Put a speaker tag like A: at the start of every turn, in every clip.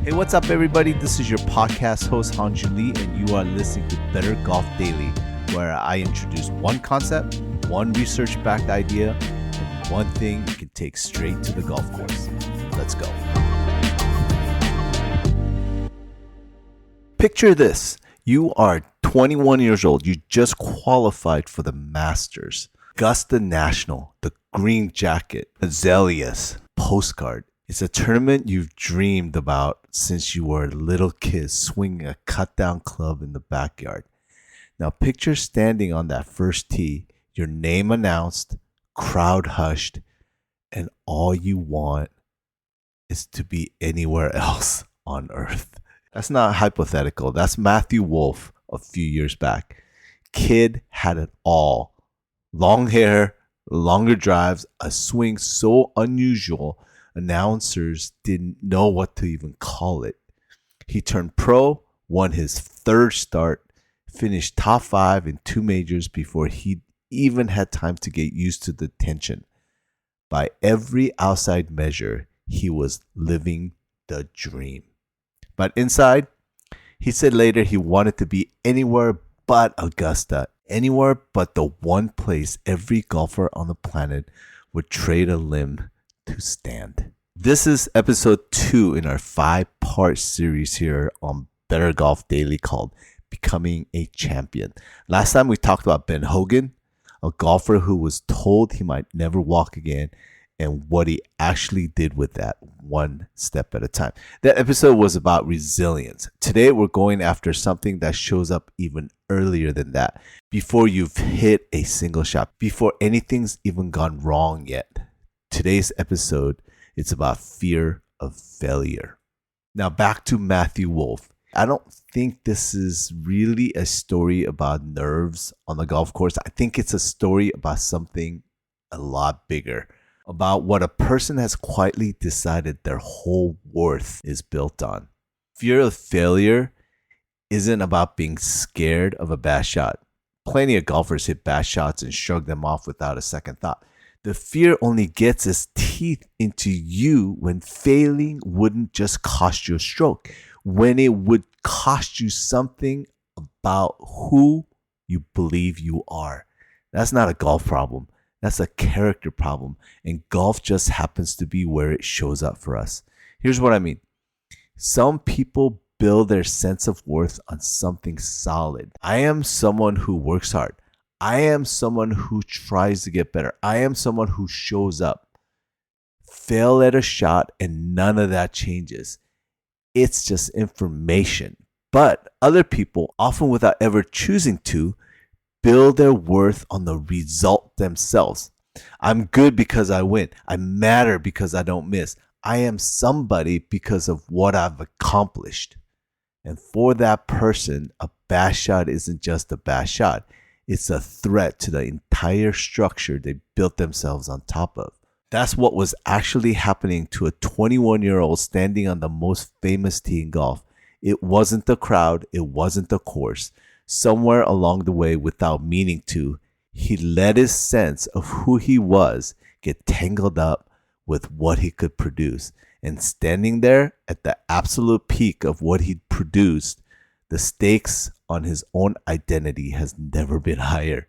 A: Hey, what's up, everybody? This is your podcast host, Hanju Lee, and you are listening to Better Golf Daily, where I introduce one concept, one research-backed idea, and one thing you can take straight to the golf course. Let's go. Picture this. You are 21 years old. You just qualified for the Masters. Augusta National, the green jacket, azaleas, postcard. It's a tournament you've dreamed about since you were a little kid swinging a cut-down club in the backyard. Now picture standing on that first tee, your name announced, crowd hushed, and all you want is to be anywhere else on earth. That's not hypothetical. That's Matthew Wolff a few years back. Kid had it all. Long hair, longer drives, a swing so unusual announcers didn't know what to even call it. He turned pro, won his third start, finished top 5 in 2 majors before he even had time to get used to the tension. By every outside measure, he was living the dream. But inside, he said later he wanted to be anywhere but Augusta, anywhere but the one place every golfer on the planet would trade a limb to stand. This is episode 2 in our 5-part series here on Better Golf Daily called Becoming a Champion. Last time we talked about Ben Hogan, a golfer who was told he might never walk again, and what he actually did with that, one step at a time. That episode was about resilience. Today we're going after something that shows up even earlier than that, before you've hit a single shot, before anything's even gone wrong yet. Today's episode, it's about fear of failure. Now back to Matthew Wolff. I don't think this is really a story about nerves on the golf course. I think it's a story about something a lot bigger, about what a person has quietly decided their whole worth is built on. Fear of failure isn't about being scared of a bad shot. Plenty of golfers hit bad shots and shrug them off without a second thought. The fear only gets its teeth into you when failing wouldn't just cost you a stroke, when it would cost you something about who you believe you are. That's not a golf problem. That's a character problem. And golf just happens to be where it shows up for us. Here's what I mean. Some people build their sense of worth on something solid. I am someone who works hard. I am someone who tries to get better. I am someone who shows up. Fail at a shot and none of that changes. It's just information. But other people, often without ever choosing to, build their worth on the result themselves. I'm good because I win. I matter because I don't miss. I am somebody because of what I've accomplished. And for that person, a bad shot isn't just a bad shot. It's a threat to the entire structure they built themselves on top of. That's what was actually happening to a 21-year-old standing on the most famous tee in golf. It wasn't the crowd. It wasn't the course. Somewhere along the way, without meaning to, he let his sense of who he was get tangled up with what he could produce. And standing there at the absolute peak of what he'd produced, the stakes on his own identity has never been higher.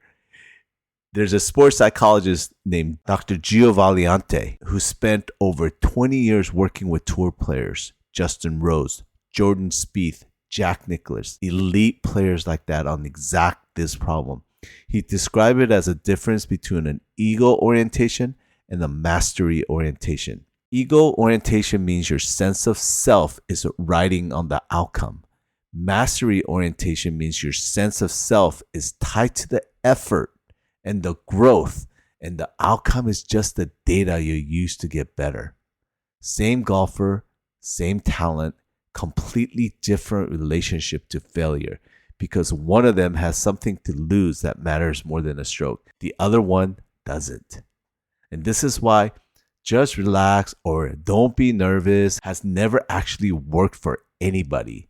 A: There's a sports psychologist named Dr. Gio Valiante who spent over 20 years working with tour players, Justin Rose, Jordan Spieth, Jack Nicklaus, elite players like that on exact this problem. He described it as a difference between an ego orientation and a mastery orientation. Ego orientation means your sense of self is riding on the outcome. Mastery orientation means your sense of self is tied to the effort and the growth, and the outcome is just the data you use to get better. Same golfer, same talent, completely different relationship to failure, because one of them has something to lose that matters more than a stroke. The other one doesn't. And this is why just relax or don't be nervous has never actually worked for anybody.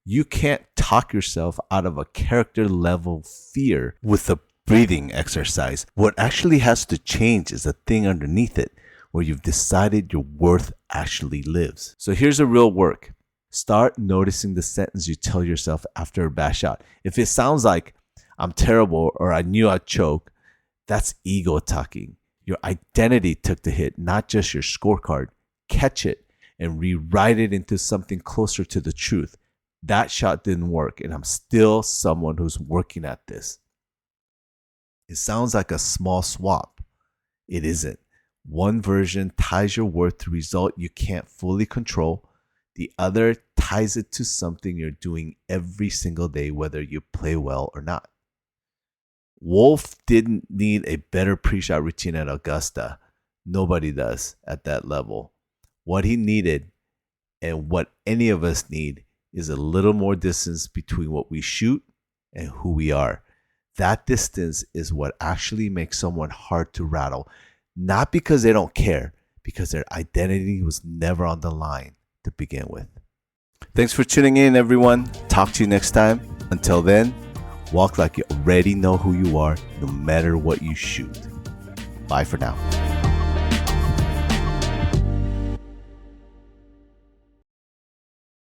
A: You can't talk yourself out of a character level fear with a breathing exercise. What actually has to change is the thing underneath it, where you've decided your worth actually lives. So here's the real work. Start noticing the sentence you tell yourself after a bad shot. If it sounds like, I'm terrible or I knew I'd choke, that's ego talking. Your identity took the hit, not just your scorecard. Catch it and rewrite it into something closer to the truth. That shot didn't work, and I'm still someone who's working at this. It sounds like a small swap. It isn't. One version ties your worth to result you can't fully control. The other ties it to something you're doing every single day, whether you play well or not. Wolf didn't need a better pre-shot routine at Augusta. Nobody does at that level. What he needed, and what any of us need, is a little more distance between what we shoot and who we are. That distance is what actually makes someone hard to rattle. Not because they don't care, because their identity was never on the line to begin with. Thanks for tuning in, everyone. Talk to you next time. Until then, walk like you already know who you are, no matter what you shoot. Bye for now.